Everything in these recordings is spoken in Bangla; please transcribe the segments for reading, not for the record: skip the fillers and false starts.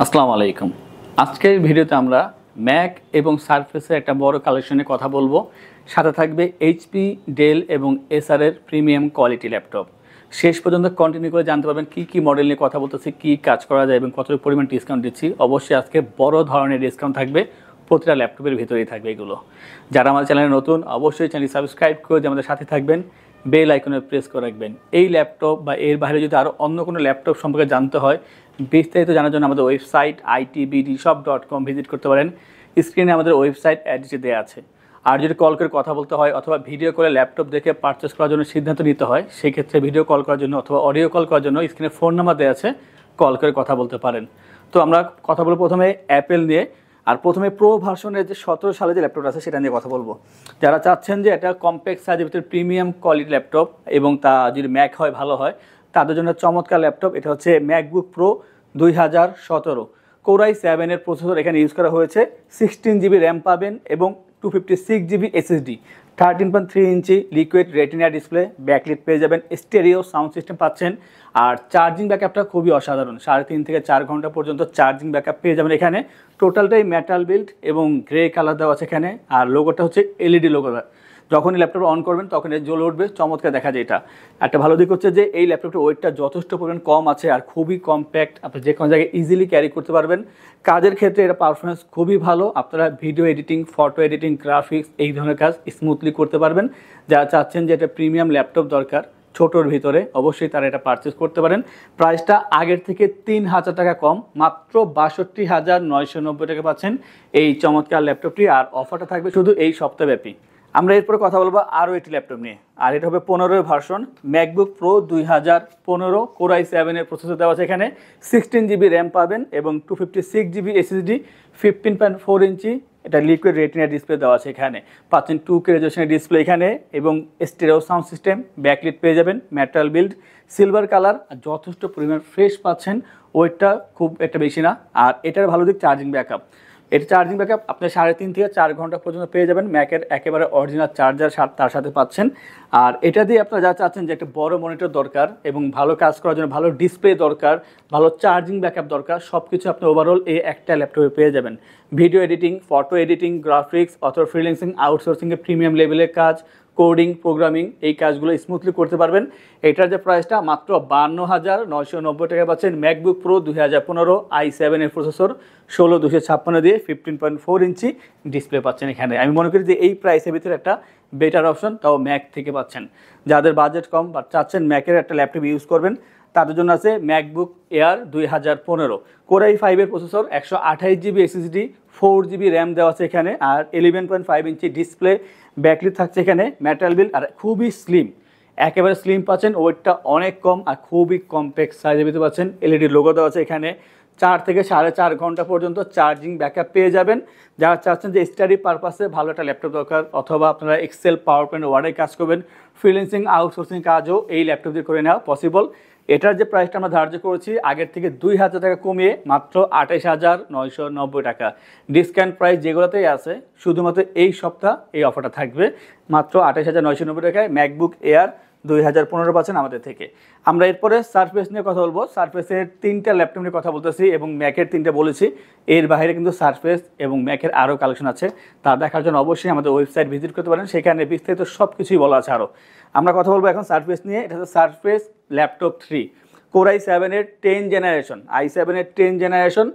আসসালামু আলাইকুম। আজকের ভিডিওতে আমরা ম্যাক এবং সারফেসের একটা বড় কালেকশনে কথা বলবো। সাথে থাকবে এইচপি, ডেল এবং এসার এর প্রিমিয়াম কোয়ালিটি ল্যাপটপ। শেষ পর্যন্ত কন্টিনিউ করে জানতে পারবেন কী মডেল নিয়ে কথা বলতেছি, কী কাজ করা যায় এবং কতটুকু পরিমাণ ডিসকাউন্ট দিচ্ছি। অবশ্যই আজকে বড় ধরনের ডিসকাউন্ট থাকবে, প্রতিটা ল্যাপটপের ভিতরেই থাকবে এগুলো। যারা আমার চ্যানেলে নতুন অবশ্যই চ্যানেল সাবস্ক্রাইব করে যে আমাদের সাথে থাকবেন, বেল আইকনে প্রেস করে রাখবেন। এই ল্যাপটপ বা এর বাইরে যদি আরও অন্য কোনো ল্যাপটপ সম্পর্কে জানতে হয়, বিস্তারিত জানার জন্য আমাদের ওয়েবসাইট itbdshop.com ভিজিট করতে পারেন। স্ক্রিনে আমাদের ওয়েবসাইট অ্যাড্রেসে দেওয়া আছে। আর যদি কল করে কথা বলতে হয় অথবা ভিডিও কলে ল্যাপটপ দেখে পারচেস করার জন্য সিদ্ধান্ত নিতে হয়, সেক্ষেত্রে ভিডিও কল করার জন্য অথবা অডিও কল করার জন্য স্ক্রিনে ফোন নাম্বার দেওয়া আছে, কল করে কথা বলতে পারেন। তো আমরা কথা বলবো প্রথমে অ্যাপেল নিয়ে। আর প্রথমে প্রো ভার্সনের যে 17 সালে যে ল্যাপটপ আছে সেটা নিয়ে কথা বলবো। যারা চাচ্ছেন যে এটা কম্প্যাক্ট সাইজের ভিতরে প্রিমিয়াম কোয়ালিটি ল্যাপটপ এবং তা যদি ম্যাক হয় ভালো হয়, তাদের জন্য চমৎকার ল্যাপটপ। এটা হচ্ছে ম্যাকবুক প্রো 2017 কোরাই 7 এর প্রসেসর এখানে ইউজ করা হয়েছে। 16 জিবি র্যাম পাবেন এবং 256 জিবি এসএসডি, 13.3 ইঞ্চি লিকুইড রেটিনা ডিসপ্লে, ব্যাকলিট পেয়ে যাবেন, স্টেরিও সাউন্ড সিস্টেম পাচ্ছেন। আর চার্জিং ব্যাকআপটা খুবই অসাধারণ, 3.5 থেকে 4 ঘন্টা পর্যন্ত চার্জিং ব্যাকআপ পেয়ে যাবেন এখানে। টোটালটাই মেটাল বিল্ড এবং গ্রে কালার দেওয়া আছে এখানে। আর লোগোটা হচ্ছে এলইডি লোগো। যখনই ল্যাপটপ অন করবেন তখন জ্বলে উঠবে, চমৎকার দেখা যায়। এটা একটা ভালো দিক হচ্ছে যে এই ল্যাপটপটার ওয়েটটা যথেষ্ট পরিমাণ কম আছে আর খুবই কম্প্যাক্ট, আপনি যে কোনো জায়গায় ইজিলি ক্যারি করতে পারবেন। কাজের ক্ষেত্রে এটা পারফরমেন্স খুবই ভালো। আপনারা video editing, photo editing, graphics এই ধরনের কাজ স্মুথলি করতে পারবেন। যারা চাচ্ছেন যে এটা প্রিমিয়াম ল্যাপটপ দরকার ছোটোর ভিতরে, অবশ্যই তারা এটা পারচেস করতে পারেন। প্রাইসটা আগের থেকে 3000 টাকা কম, মাত্র 62,990 টাকা পাচ্ছেন এই চমৎকার ল্যাপটপটি। আর অফারটা থাকবে শুধু এই সপ্তাহব্যাপী। আমরা এরপরে কথা বলবো আরও একটি ল্যাপটপ নিয়ে, আর এটা হবে 15 ভার্সন ম্যাকবুক প্রো 2015 কোরাই 7 এর প্রসেসর দেওয়া আছে এখানে। 16 জিবি র্যাম পাবেন এবং 256 জিবি এসএসডি, 15.4 ইঞ্চি এটা লিকুইড রেটিনা ডিসপ্লে দেওয়া আছে এখানে। পাচ্ছেন 2K রেজলিউশনের ডিসপ্লে এখানে এবং স্টেরিও সাউন্ড সিস্টেম, ব্যাকলিট পেয়ে যাবেন, মেটাল বিল্ড, সিলভার কালার, আর যথেষ্ট পরিমাণ ফ্রেশ পাচ্ছেন। ওয়েটটা খুব একটা বেশি না। আর এটার ভালো দিক চার্জিং ব্যাকআপ। এটা চার্জিং ব্যাকআপ আপনি 3.5 থেকে 4 ঘন্টা পর্যন্ত পেয়ে যাবেন। ম্যাকের একেবারে অরিজিনাল চার্জার তার সাথে পাচ্ছেন। আর এটা দিয়ে আপনারা যা চাচ্ছেন যে একটা বড় মনিটর দরকার এবং ভালো কাজ করার জন্য ভালো ডিসপ্লে দরকার, ভালো চার্জিং ব্যাকআপ দরকার, সব কিছু আপনি ওভারঅল এই একটা ল্যাপটপে পেয়ে যাবেন। Video editing, photo editing, graphics অথবা ফ্রিল্যান্সিং, আউটসোর্সিংয়ে প্রিমিয়াম লেভেলের কাজ, কোডিং, প্রোগ্রামিং এই কাজগুলো স্মুথলি করতে পারবেন। এটার যে প্রাইসটা মাত্র 52,990 টাকা পাচ্ছেন। ম্যাকবুক প্রো 2015 i7 এর প্রসেসর, 16256 দিয়ে 15.4 ইঞ্চি ডিসপ্লে পাচ্ছেন এখানে। আমি মনে করি যে এই প্রাইসের ভিতরে একটা বেটার অপশন, তাও ম্যাক থেকে পাচ্ছেন। যাদের বাজেট কম বা চাচ্ছেন ম্যাকের একটা ল্যাপটপ ইউজ করবেন, তাদের জন্য আছে ম্যাকবুক এয়ার 2015 কোরাই 5 এর processor, 128 GB SSD, 4 GB RAM দেওয়া আছে এখানে। আর 11.5 ইঞ্চি ডিসপ্লে, ব্যাকলিট থাকছে এখানে, মেটাল বিল্ড, আর খুবই স্লিম, একেবারে স্লিম পাচ্ছেন। ওয়েটটা অনেক কম আর খুবই কম্প্যাক্ট সাইজের ভিতরে পাচ্ছেন। এলইডি লোগো দেওয়া আছে এখানে। 4 থেকে 4.5 ঘন্টা পর্যন্ত চার্জিং ব্যাকআপ পেয়ে যাবেন। যারা চাচ্ছেন যে স্টাডি পারপাসে ভালো একটা ল্যাপটপ দরকার অথবা আপনারা এক্সেল, পাওয়ার পয়েন্ট, ওয়ার্ডে কাজ করবেন, ফ্রিল্যান্সিং, আউটসোর্সিং কাজও এই ল্যাপটপ দিয়ে করে নেওয়া পসিবল। এটার যে প্রাইসটা আমরা ধার্য করেছি আগের থেকে 2000 টাকা কমিয়ে মাত্র 28,990 টাকা। ডিসকাউন্ট প্রাইস যেগুলোতেই আছে, শুধুমাত্র এই সপ্তাহ এই অফারটা থাকবে। মাত্র 28,990 টাকায় ম্যাকবুক এয়ার 2015 পাচ্ছেন আমাদের থেকে। আমরা এরপরে সারফেস নিয়ে কথা বলবো। সারফেসের 3টা ল্যাপটপ নিয়ে কথা বলতেছি এবং ম্যাকের 3টা বলেছি। এর বাইরে কিন্তু সারফেস এবং ম্যাকের আরও কালেকশন আছে, তা দেখার জন্য অবশ্যই আমাদের ওয়েবসাইট ভিজিট করতে পারেন, সেখানে বিস্তারিত সব কিছুই বলা আছে আরও। আমরা কথা বলবো এখন সারফেস নিয়ে। এটা হচ্ছে সারফেস ল্যাপটপ 3 কোরাই 7 এর 10 জেনারেশন, i7 এর 10 জেনারেশন,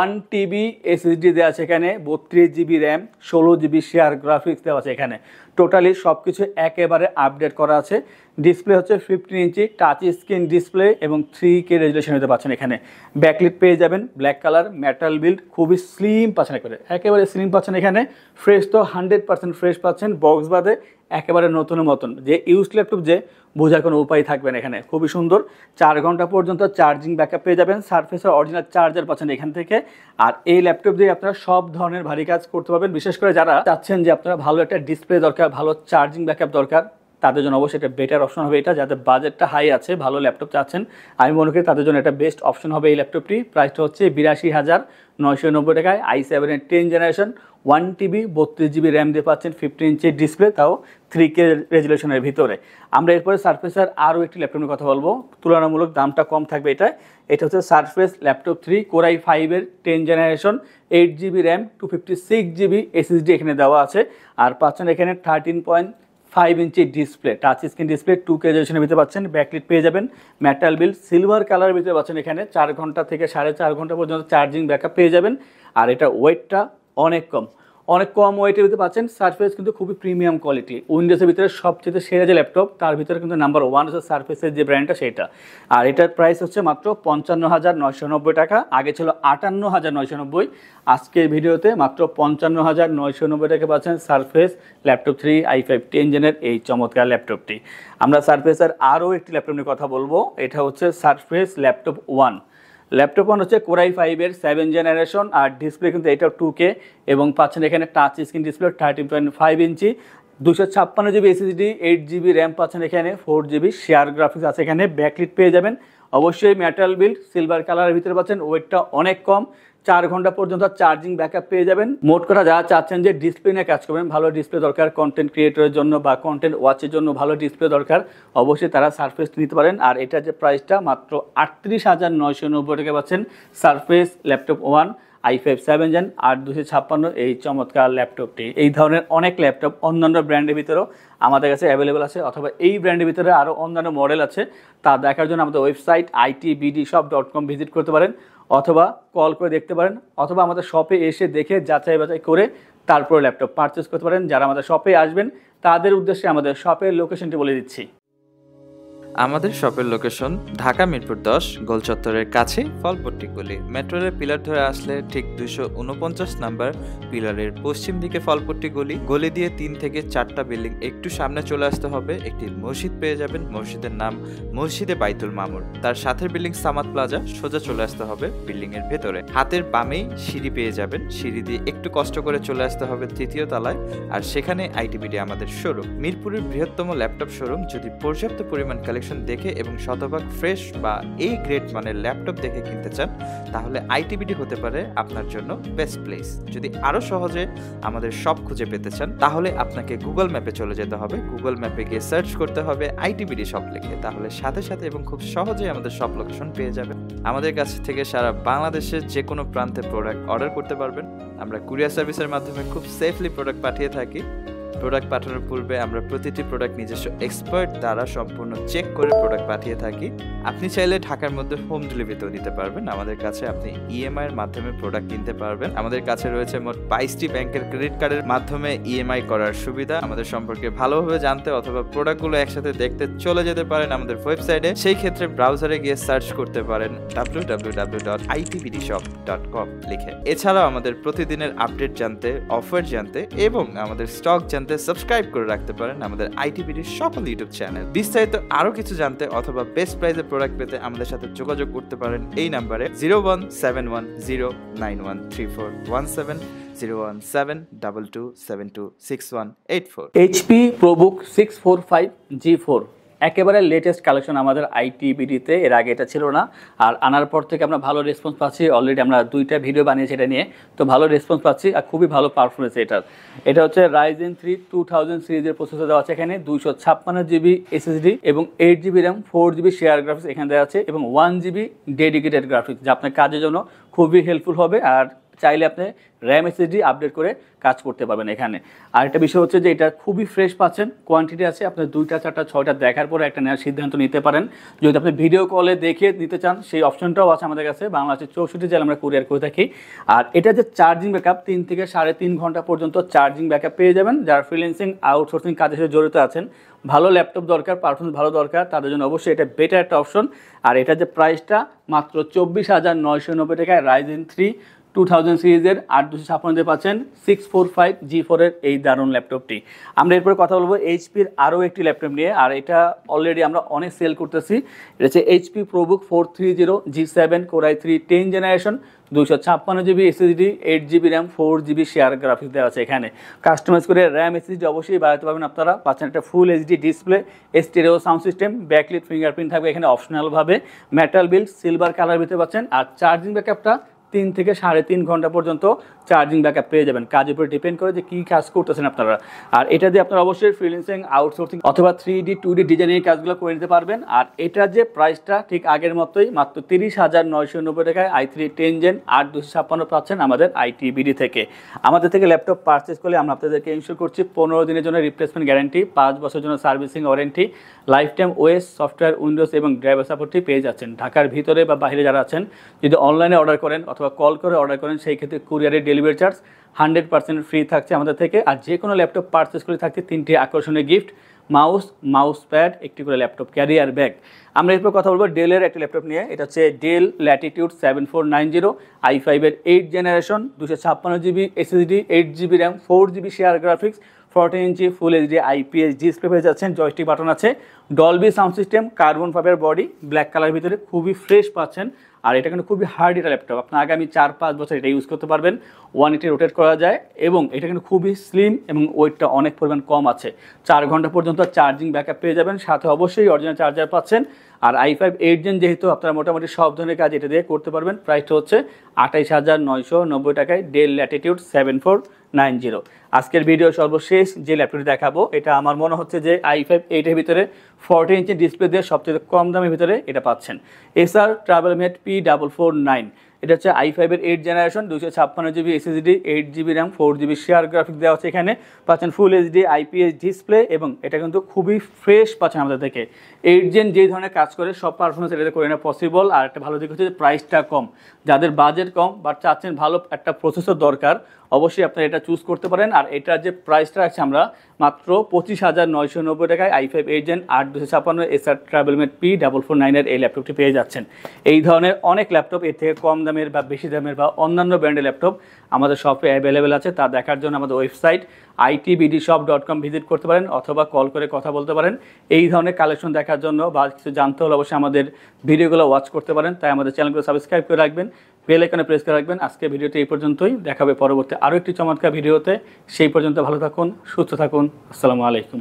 1 TB এসএসডি দেওয়া আছে এখানে, 32 GB RAM, 16 GB share graphics দেওয়া আছে এখানে। টোটালি সব কিছু একেবারে আপডেট করা আছে। ডিসপ্লে হচ্ছে 15 ইঞ্চি টাচ স্ক্রিন ডিসপ্লে এবং 3K রেজলিউশন হতে পাচ্ছেন এখানে। ব্যাকলিট পেয়ে যাবেন, ব্ল্যাক কালার, মেটাল বিল্ড, খুবই স্লিম পাচ্ছেন, একেবারে স্লিম পাচ্ছেন এখানে। ফ্রেশ তো 100% ফ্রেশ পাচ্ছেন, বক্স বাদে একেবারে নতুনের মতন। যে ইউজ ল্যাপটপ যে বোঝার কোনো উপায় থাকবে না এখানে। খুবই সুন্দর, 4 ঘন্টা পর্যন্ত চার্জিং ব্যাকআপ পেয়ে যাবেন। সারফেসের অরিজিনাল চার্জার পাচ্ছেন এখান থেকে। আর এই ল্যাপটপ দিয়ে আপনারা সব ধরনের ভারী কাজ করতে পারবেন। বিশেষ করে যারা চাচ্ছেন যে আপনারা ভালো একটা ডিসপ্লে দরকার, ভালো চার্জিং ব্যাকআপ দরকার, তাদের জন্য অবশ্যই এটা বেটার অপশন হবে। এটা যাদের বাজেটটা হাই আছে, ভালো ল্যাপটপ চাচ্ছেন, আমি মনে করি তাদের জন্য এটা বেস্ট অপশন হবে এই ল্যাপটপটি। প্রাইসটা হচ্ছে ৮২,৯৯০ টাকায়। i7-এর 10 জেনারেশন, 1 TB 32 GB র্যাম দিয়ে পাচ্ছেন, 15 ইঞ্চি ডিসপ্লে, তাও 3K রেজুলেশনের ভিতরে। আমরা এরপরে সারফেসের আরও একটি ল্যাপটপ নিয়ে কথা বলবো, তুলনামূলক দামটা কম থাকবে এটা হচ্ছে surface laptop 3 Core i5-এর 10 generation, 8 GB RAM, 256 GB SSD এখানে দেওয়া আছে। আর পাচ্ছেন এখানে 13.5 inch display, touch screen display, 2K রেজুলেশনের ভিতরে পাচ্ছেন। ব্যাকলিট পেয়ে যাবেন, মেটাল বিল্ড, সিলভার কালারের ভিতরে পাচ্ছেন। এখানে 4 ঘন্টা থেকে 4.5 ঘন্টা পর্যন্ত চার্জিং ব্যাকআপ পেয়ে যাবেন। আর এটা ওয়েটটা অনেক কম ওয়েটের ভিতরে পাচ্ছেন। সারফেস কিন্তু খুবই প্রিমিয়াম কোয়ালিটি, উইন্ডোজের ভিতরে সবচেয়ে সেরা যে ল্যাপটপ তার ভিতরে কিন্তু নাম্বার 1 হচ্ছে সারফেসের যে ব্র্যান্ডটা সেটা। আর এটার প্রাইস হচ্ছে মাত্র 55,990 টাকা, আগে ছিল 58,990। আজকের ভিডিওতে মাত্র 55,990 টাকা পাচ্ছেন সারফেস ল্যাপটপ 3 i5 10 জেনের এই চমৎকার ল্যাপটপটি। আমরা সারফেসের আরও একটি ল্যাপটপ নিয়ে কথা বলবো, এটা হচ্ছে সারফেস ল্যাপটপ 1। ল্যাপটপ 1 হচ্ছে Core i5-এর 7 জেনারেশন, আর ডিসপ্লে কিন্তু এটাও 2K এবং পাচ্ছেন এখানে টাচ স্ক্রিন ডিসপ্লে, 13.5 ইঞ্চি, 256 GB SSD, 8 GB র্যাম পাচ্ছেন এখানে, 4 GB শেয়ার গ্রাফিক্স আছে এখানে। ব্যাকলিট পেয়ে যাবেন, অবশ্যই মেটাল বিল্ড, সিলভার কালারের ভিতরে পাচ্ছেন। ওয়েটটা অনেক কম, 4 ঘন্টা পর্যন্ত চার্জিং ব্যাকআপ পেয়ে যাবেন। মোট কথা যারা চাচ্ছেন যে ডিসপ্লে নিয়ে কাজ করবেন, ভালো ডিসপ্লে দরকার কন্টেন্ট ক্রিয়েটরের জন্য বা কন্টেন্ট ওয়াচের জন্য, ভালো ডিসপ্লে দরকার, অবশ্যই তারা সারফেস নিতে পারেন। আর এটার যে প্রাইসটা মাত্র 38,990 টাকা পাচ্ছেন সারফেস ল্যাপটপ 1 i5 7 জেন 8256 এই চমৎকার ল্যাপটপটি। এই ধরনের অনেক ল্যাপটপ অন্যান্য ব্র্যান্ডের ভিতরেও আমাদের কাছে অ্যাভেলেবেল আছে, অথবা এই ব্র্যান্ডের ভিতরে আরও অন্যান্য মডেল আছে। তা দেখার জন্য আমাদের ওয়েবসাইট itbdshop.com ভিজিট করতে পারেন, অথবা কল করে দেখতে পারেন, অথবা আমাদের শপে এসে দেখে যাচাই বাছাই করে তারপর ল্যাপটপ পারচেস করতে পারেন। যারা আমাদের শপে আসবেন তাদের উদ্দেশ্যে আমাদের শপের লোকেশনটি বলে দিচ্ছি। আমাদের শপের লোকেশন ঢাকা মিরপুর 10 গোল চত্বরের কাছে ফলপট্টি গলি। মেট্রো রেল পিলার ধরে আসলে ঠিক 249 নাম্বার পিলারের পশ্চিম দিকে ফলপট্টি গলি দিয়ে 3 থেকে 4টা বিল্ডিং একটু সামনে চলে আসতে হবে, একটি মসজিদ পেয়ে যাবেন। মসজিদের নাম মসজিদে বাইতুল মামুর। তার সাথের বিল্ডিং সামাদ প্লাজা, সোজা চলে আসতে হবে বিল্ডিং এর ভেতরে। হাতের বামেই সিঁড়ি পেয়ে যাবেন, সিঁড়ি দিয়ে একটু কষ্ট করে চলে আসতে হবে 3য় তলায়, আর সেখানে আইটিবিডি আমাদের শোরুম। মিরপুরের বৃহত্তম ল্যাপটপ শোরুম। যদি পর্যাপ্ত পরিমাণ কালেকশন দেখে এবং শতভাগ ফ্রেশ বা এই গ্রেড মানের ল্যাপটপ দেখে কিনতে চান, তাহলে আইটিবিডি হতে পারে আপনার জন্য বেস্ট প্লেস। যদি আরো সহজে আমাদের শপ খুঁজে পেতে চান, তাহলে আপনাকে গুগল ম্যাপে চলে যেতে হবে। গুগল ম্যাপে গিয়ে সার্চ করতে হবে আইটিবিডি শপ লিখে, তাহলে সাথে সাথে এবং খুব সহজেই আমাদের শপ লোকেশন পেয়ে যাবেন। আমাদের কাছ থেকে সারা বাংলাদেশের যে কোনো প্রান্তে প্রোডাক্ট অর্ডার করতে পারবেন। আমরা কুরিয়ার সার্ভিসের মাধ্যমে খুব সেফলি প্রোডাক্ট পাঠিয়ে থাকি। প্রোডাক্ট পাঠানোর পূর্বে আমরা প্রতিটি প্রোডাক্ট নিজস্ব এক্সপার্ট দ্বারা সম্পূর্ণ চেক করে প্রোডাক্ট পাঠিয়ে থাকি। আপনি চাইলে ঢাকার মধ্যে হোম ডেলিভারিতেও দিতে পারবেন। আমাদের কাছে আপনি ইএমআই এর মাধ্যমে প্রোডাক্ট কিনতে পারবেন। আমাদের কাছে রয়েছে মোট 22টি ব্যাংকের ক্রেডিট কার্ডের মাধ্যমে ইএমআই করার সুবিধা। আমাদের সম্পর্কে ভালোভাবে জানতে অথবা প্রোডাক্টগুলো একসাথে দেখতে চলে যেতে পারেন আমাদের ওয়েবসাইটে। সেই ক্ষেত্রে ব্রাউজারে গিয়ে সার্চ করতে পারেন www.itbdshop.com লিখে। এছাড়াও আমাদের প্রতিদিনের আপডেট জানতে, অফার জানতে এবং আমাদের স্টক জানতে সাবস্ক্রাইব করে রাখতে পারেন আমাদের আইটিবিডির সকল ইউটিউব চ্যানেল। বিস্তারিত আরো কিছু জানতে অথবা বেস্ট প্রাইসে প্রোডাক্ট পেতে আমাদের সাথে যোগাযোগ করতে পারেন এই নাম্বারে 01710913417 01722726184। HP ProBook 645 G4 একেবারে লেটেস্ট কালেকশন আমাদের আইটিবিডিতে, এর আগে এটা ছিল না। আর আনার পর থেকে আমরা ভালো রেসপন্স পাচ্ছি। অলরেডি আমরা 2টা ভিডিও বানিয়েছি এটা নিয়ে, তো ভালো রেসপন্স পাচ্ছি আর খুবই ভালো পারফরমেন্স এটার। এটা হচ্ছে Ryzen 3 2000 সিরিজের প্রসেসর দেওয়া আছে এখানে, 256 GB SSD এবং 8 GB RAM, 4 GB share graphics এখানে দেওয়া আছে এবং 1 GB ডেডিকেটেড গ্রাফিক্স, যা আপনার কাজের জন্য খুবই হেল্পফুল হবে। আর চাইলে আপনি র্যাম এসএসডি আপডেট করে কাজ করতে পারবেন এখানে। আর একটা বিষয় হচ্ছে যে এটা খুবই ফ্রেশ পাচ্ছেন, কোয়ান্টিটি আছে, আপনি 2টা 4টা 6টা দেখার পরে একটা নেওয়ার সিদ্ধান্ত নিতে পারেন। যদি আপনি ভিডিও কলে দেখে নিতে চান সেই অপশনটাও আছে আমাদের কাছে। বাংলাদেশের 64 জেলা আমরা কুরিয়ার করে থাকি। আর এটা যে চার্জিং ব্যাকআপ 3 থেকে 3.5 ঘন্টা পর্যন্ত চার্জিং ব্যাকআপ পেয়ে যাবেন। যারা ফ্রিল্যান্সিং আউটসোর্সিং কাজের সাথে জড়িত আছেন, ভালো ল্যাপটপ দরকার, পারফরমেন্স ভালো দরকার, তাদের জন্য অবশ্যই এটা বেটার একটা অপশন। আর এটা যে প্রাইসটা মাত্র 24,990 টাকায় Ryzen 3 2000 সিরিজের 8256 পাচ্ছেন 645 G4 এর এই দারুণ ল্যাপটপটি। আমরা এরপরে কথা বলবো এইচপির আরও একটি ল্যাপটপ নিয়ে। আর এটা অলরেডি আমরা অনেক সেল করতেছি। এটা হচ্ছে HP ProBook 430 G7 Core i3 10 generation, 256 GB SSD, 8 GB RAM, 4 GB share graphics দেওয়া আছে এখানে। কাস্টমাইজ করে র্যাম SSD অবশ্যই বাড়াতে পারবেন আপনারা। পাচ্ছেন একটা ফুল HD display, stereo sound system, backlit fingerprint থাকবে এখানে অপশনালভাবে, মেটাল বিল্ড সিলভার কালার ভিতরে পাচ্ছেন। আর চার্জিং ব্যাকআপটা 3 থেকে 3.5 ঘন্টা পর্যন্ত চার্জিং ব্যাকআপ পেয়ে যাবেন। কাজের উপর ডিপেন্ড করে যে কী কাজ করতেছেন আপনারা। আর এটা দিয়ে আপনারা অবশ্যই ফ্রিল্যান্সিং, আউটসোর্সিং অথবা 3D 2D ডিজাইনের কাজগুলো করে নিতে পারবেন। আর এটার যে প্রাইসটা ঠিক আগের মতোই, মাত্র 30,990 টাকায় i3 10 Gen 8256 পাচ্ছেন আমাদের ITBD থেকে। আমাদের থেকে ল্যাপটপ পারচেস করলে আমরা আপনাদেরকে ইনশিওর করছি 15 দিনের জন্য রিপ্লেসমেন্ট গ্যারান্টি, 5 বছরের জন্য servicing warranty, life time OS software, Windows এবং ড্রাইভার সাপোর্টটি পেয়ে যাচ্ছেন। ঢাকার ভিতরে বা বাইরে যারা আছেন, যদি অনলাইনে অর্ডার করেন অথবা কল করে অর্ডার করেন, সেই ক্ষেত্রে কুরিয়ারের ডেলিভারি চার্জ 100% ফ্রি থাকছে আমাদের থেকে। আর যে কোনো ল্যাপটপ পারচেস করে থাকছে 3টি আকর্ষণীয় গিফট, মাউস প্যাড, একটি করে ল্যাপটপ ক্যারিয়ার ব্যাগ। আমরা এরপর কথা বলবো ডেলের একটি ল্যাপটপ নিয়ে। এটা হচ্ছে del Latitude 7490 i5-এর 8 generation, 256 GB SSD, 8 GB RAM, 4 GB share graphics, 14 ইঞ্চি ফুল HD IPS ডিসপ্লে পেয়ে যাচ্ছেন, জয়স্টিক বাটন আছে, Dolby sound system, carbon fibre body, black colour ভিতরে খুবই ফ্রেশ পাচ্ছেন। আর এটা কিন্তু খুবই হার্ড একটা ল্যাপটপ, আপনার আগামী 4-5 বছর এটা ইউজ করতে পারবেন। 180 রোটেট করা যায় এবং এটা কিন্তু খুবই স্লিম এবং ওয়েটটা অনেক পরিমাণ কম আছে। 4 ঘন্টা পর্যন্ত চার্জিং ব্যাকআপ পেয়ে যাবেন, সাথে অবশ্যই অরিজিনাল চার্জার পাচ্ছেন। আর i5 8 Gen যেহেতু আপনারা মোটামুটি সব ধরনের কাজ এটা দিয়ে করতে পারবেন। প্রাইসটা হচ্ছে 28,990 টাকায় ডেল ল্যাটিটিউড 7490। আজকের ভিডিও সর্বশেষ যে ল্যাপটপটি দেখাবো, এটা আমার মনে হচ্ছে যে i5 8-এর ভিতরে 40 ইঞ্চি ডিসপ্লে দিয়ে সবচেয়ে কম দামের ভিতরে এটা পাচ্ছেন। এসার ট্রাভেলমেট P449, এটা হচ্ছে i5-এর 8 generation, 256 GB SSD, 8 GB RAM, 4 GB share graphics দেওয়া আছে এখানে, পাচ্ছেন ফুল HD IPS ডিসপ্লে এবং এটা কিন্তু খুবই ফ্রেশ পাচ্ছেন আমাদের থেকে। 8 Gen যেই ধরনের কাজ করে সব পারফরমেন্স এটাতে করে নেওয়া পসিবল। আর একটা ভালো দিক হচ্ছে যে প্রাইসটা কম, যাদের বাজেট কম বাট চাচ্ছেন ভালো একটা প্রসেসর দরকার, অবশ্যই আপনারা এটা চুজ করতে পারেন। আর এটার যে প্রাইসটা রাখছি আমরা মাত্র 25,990 টাকায় i5 8 Gen 8256 এসার ট্রাভেলমেট P449-এর এই ল্যাপটপটি পেয়ে যাচ্ছেন। এই ধরনের অনেক ল্যাপটপ এর থেকে কম দামের বা বেশি দামের বা অন্যান্য ব্র্যান্ডের ল্যাপটপ আমাদের শপে অ্যাভেলেবেল আছে। তা দেখার জন্য আমাদের ওয়েবসাইট itbdshop.com ভিজিট করতে পারেন অথবা কল করে কথা বলতে পারেন। এই ধরনের কালেকশন দেখার জন্য বা কিছু জানতে হলে অবশ্যই আমাদের ভিডিওগুলো ওয়াচ করতে পারেন। তাই আমাদের চ্যানেলগুলো সাবস্ক্রাইব করে রাখবেন, বেল আইকনে প্রেস করে রাখবেন। আজকে ভিডিওটি এই পর্যন্তই, দেখাবে পরবর্তী আরও একটি চমৎকার ভিডিওতে। সেই পর্যন্ত ভালো থাকুন, সুস্থ থাকুন। আসসালামু আলাইকুম।